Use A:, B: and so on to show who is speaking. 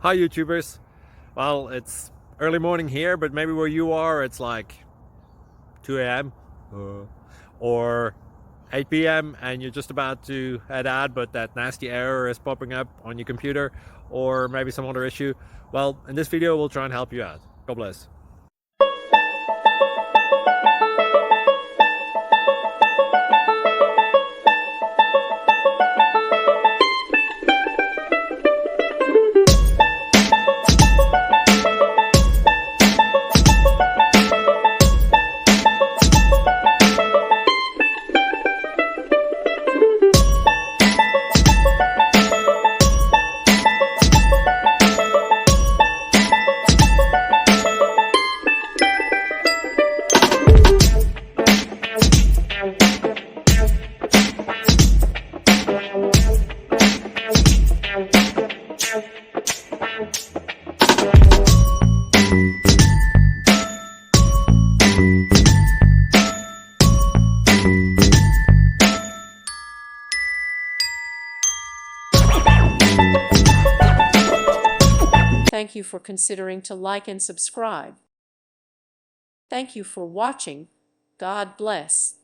A: Hi YouTubers. Well, it's early morning here, but maybe where you are it's like 2 a.m. Or 8 p.m. and you're just about to head out, but that nasty error is popping up on your computer, or maybe some other issue. Well, in this video we'll try and help you out. God bless.
B: Thank you for considering to like and subscribe. Thank you for watching. God bless.